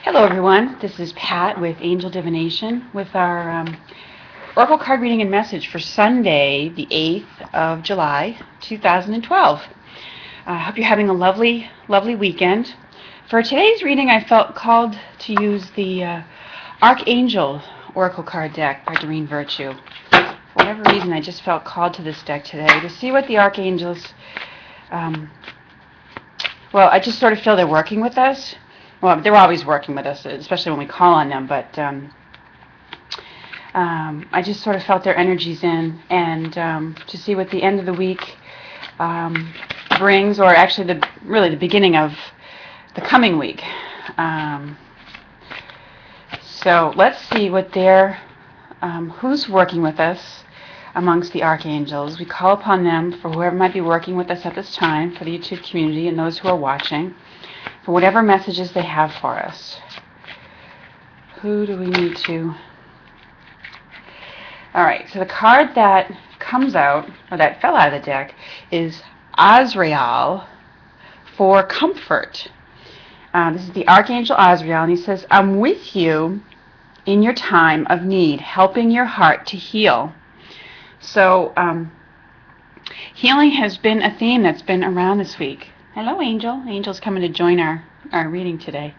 Hello everyone, this is Pat with Angel Divination with our Oracle card reading and message for Sunday, the 8th of July, 2012. I hope you're having a lovely, lovely weekend. For today's reading, I felt called to use the Archangel Oracle card deck by Doreen Virtue. For whatever reason, I just felt called to this deck today to see what the Archangels, I just sort of feel they're working with us. Well, they're always working with us, especially when we call on them, but I just sort of felt their energies in, and to see what the end of the week brings, or actually really the beginning of the coming week. So let's see what who's working with us amongst the archangels. We call upon them for whoever might be working with us at this time, for the YouTube community and those who are watching, for whatever messages they have for us. Who do we need to? Alright, so the card that comes out, or that fell out of the deck, is Azrael for comfort. This is the Archangel Azrael, and he says, I'm with you in your time of need, helping your heart to heal. So, healing has been a theme that's been around this week. Hello, Angel. Angel's coming to join our reading today.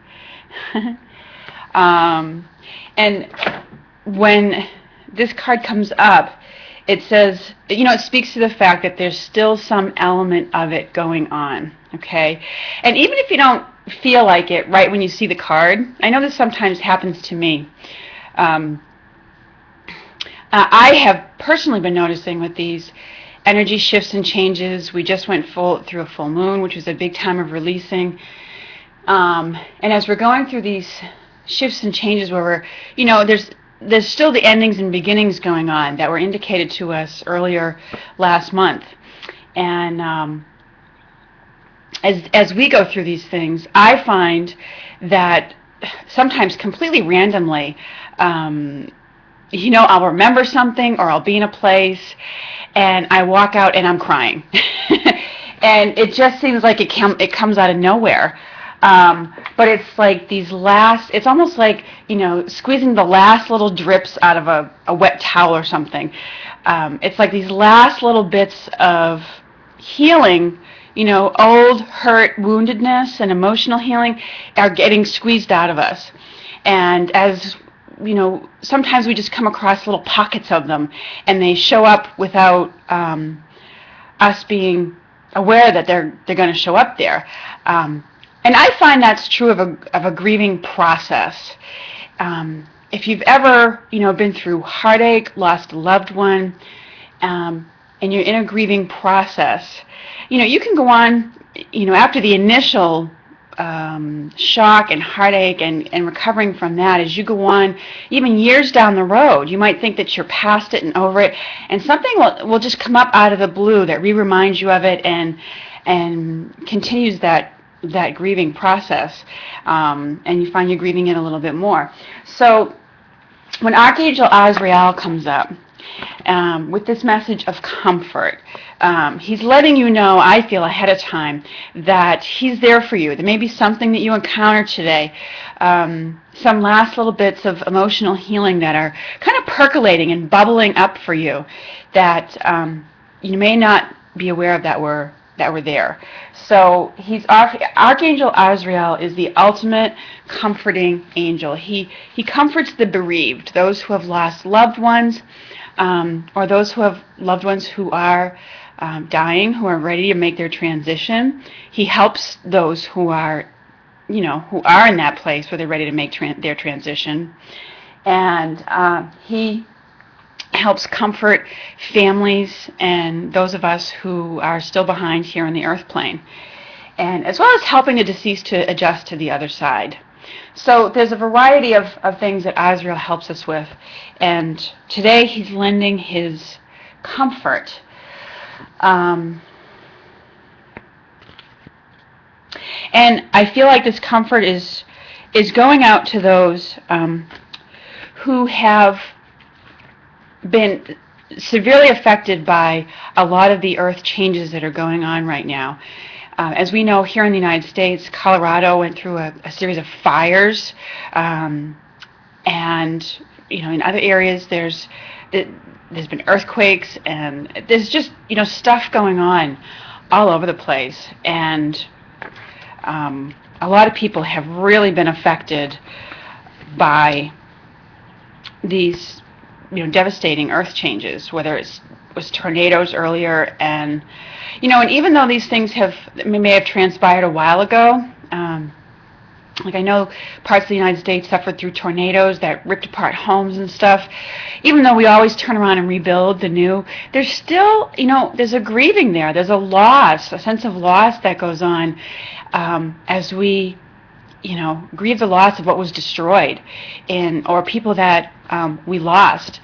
And when this card comes up, it says, it speaks to the fact that there's still some element of it going on, okay? And even if you don't feel like it right when you see the card, I know this sometimes happens to me. I have personally been noticing with these energy shifts and changes. We just went through a full moon, which was a big time of releasing. And as we're going through these shifts and changes where there's still the endings and beginnings going on that were indicated to us earlier last month. And as we go through these things, I find that sometimes completely randomly, I'll remember something, or I'll be in a place and I walk out and I'm crying. And it just seems like it comes out of nowhere. But it's like it's almost like, squeezing the last little drips out of a wet towel or something. It's like these last little bits of healing, old hurt, woundedness, and emotional healing are getting squeezed out of us. And as sometimes we just come across little pockets of them, and they show up without us being aware that they're going to show up there. And I find that's true of a grieving process. If you've ever, been through heartache, lost a loved one, and you're in a grieving process, you can go on, after the initial shock and heartache and recovering from that, as you go on, even years down the road, you might think that you're past it and over it, and something will just come up out of the blue that reminds you of it and continues that grieving process, and you find you're grieving it a little bit more. So when Archangel Azrael comes up with this message of comfort, he's letting you know, I feel ahead of time, that he's there for you. There may be something that you encounter today, some last little bits of emotional healing that are kind of percolating and bubbling up for you that you may not be aware of that were there. So Archangel Azrael is the ultimate comforting angel. He comforts the bereaved, those who have lost loved ones, or those who have loved ones who are dying, who are ready to make their transition. He helps those who are in that place where they're ready to make their transition. And he helps comfort families and those of us who are still behind here on the earth plane, and as well as helping the deceased to adjust to the other side. So there's a variety of things that Azrael helps us with, and today he's lending his comfort. And I feel like this comfort is going out to those who have been severely affected by a lot of the earth changes that are going on right now. As we know, here in the United States, Colorado went through a series of fires, and in other areas there's been earthquakes, and there's just stuff going on all over the place, and a lot of people have really been affected by these devastating earth changes, whether it was tornadoes earlier, and even though these things may have transpired a while ago, like I know parts of the United States suffered through tornadoes that ripped apart homes and stuff. Even though we always turn around and rebuild the new, there's still, there's a grieving there. There's a loss, a sense of loss that goes on as we, grieve the loss of what was destroyed, or people that we lost,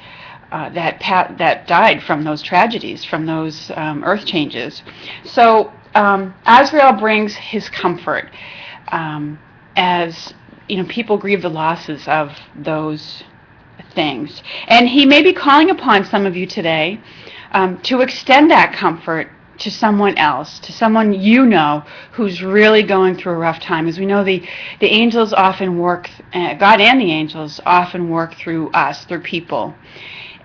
that died from those tragedies, from those earth changes. So Azrael brings his comfort. As people grieve the losses of those things. And he may be calling upon some of you today to extend that comfort to someone else, to someone who's really going through a rough time. As we know, the angels often work, God and the angels often work through us, through people.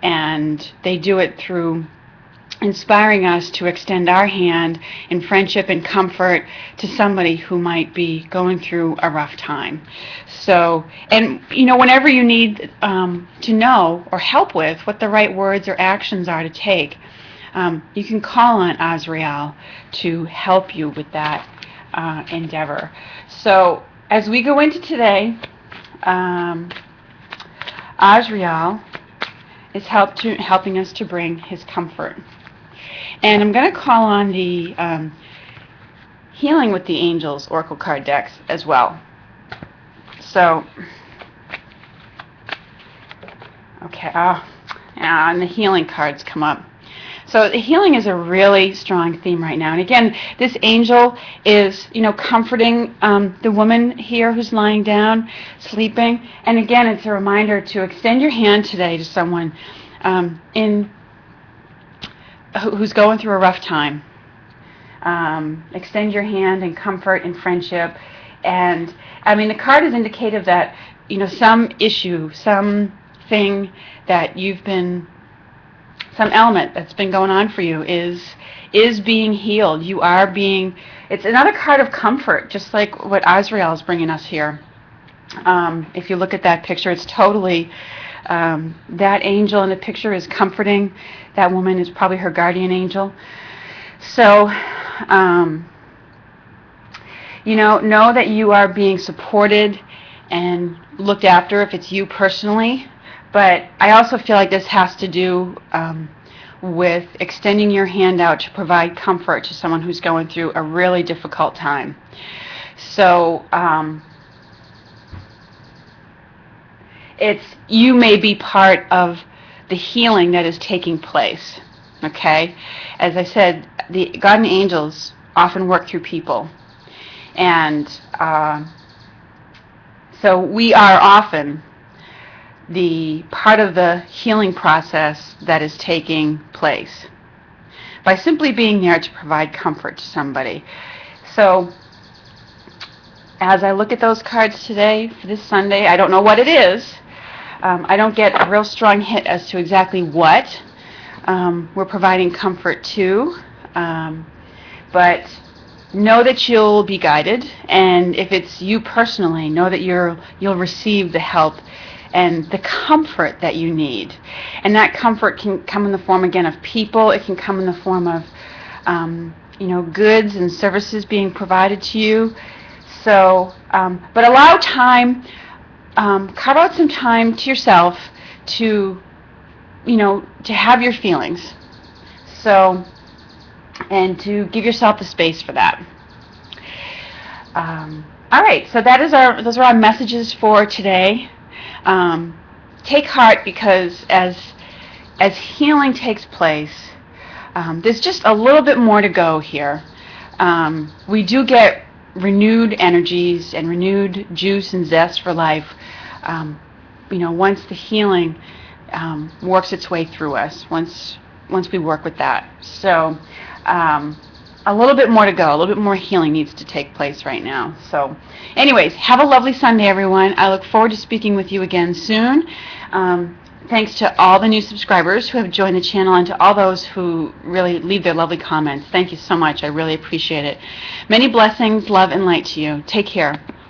And they do it through inspiring us to extend our hand in friendship and comfort to somebody who might be going through a rough time. So, and whenever you need to know or help with what the right words or actions are to take, you can call on Azrael to help you with that endeavor. So, as we go into today, Azrael is helping us to bring his comfort. And I'm going to call on the Healing with the Angels Oracle card decks as well. So, okay, and the healing cards come up. So the healing is a really strong theme right now. And again, this angel is, comforting the woman here who's lying down, sleeping. And again, it's a reminder to extend your hand today to someone who's going through a rough time. Extend your hand in comfort and friendship. And the card is indicative that some issue, something that some element that's been going on for you is being healed. You are being. It's another card of comfort, just like what Azrael is bringing us here. If you look at that picture, it's totally. That angel in the picture is comforting. That woman is probably her guardian angel. So, know that you are being supported and looked after if it's you personally. But I also feel like this has to do with extending your hand out to provide comfort to someone who's going through a really difficult time. So, you may be part of the healing that is taking place, okay? As I said, the God and angels often work through people. And so we are often the part of the healing process that is taking place by simply being there to provide comfort to somebody. So as I look at those cards today for this Sunday, I don't know what it is. I don't get a real strong hit as to exactly what we're providing comfort to, but know that you'll be guided, and if it's you personally, know that you'll receive the help and the comfort that you need. And that comfort can come in the form, again, of people. It can come in the form of goods and services being provided to you. So, but allow time. Carve out some time to yourself to have your feelings. So, and to give yourself the space for that. All right, so those are our messages for today. Take heart, because as healing takes place, there's just a little bit more to go here. We do get renewed energies and renewed juice and zest for life, once the healing works its way through us, once we work with that. So a little bit more to go. A little bit more healing needs to take place right now. So anyways, have a lovely Sunday, everyone. I look forward to speaking with you again soon. Thanks to all the new subscribers who have joined the channel and to all those who really leave their lovely comments. Thank you so much. I really appreciate it. Many blessings, love, and light to you. Take care.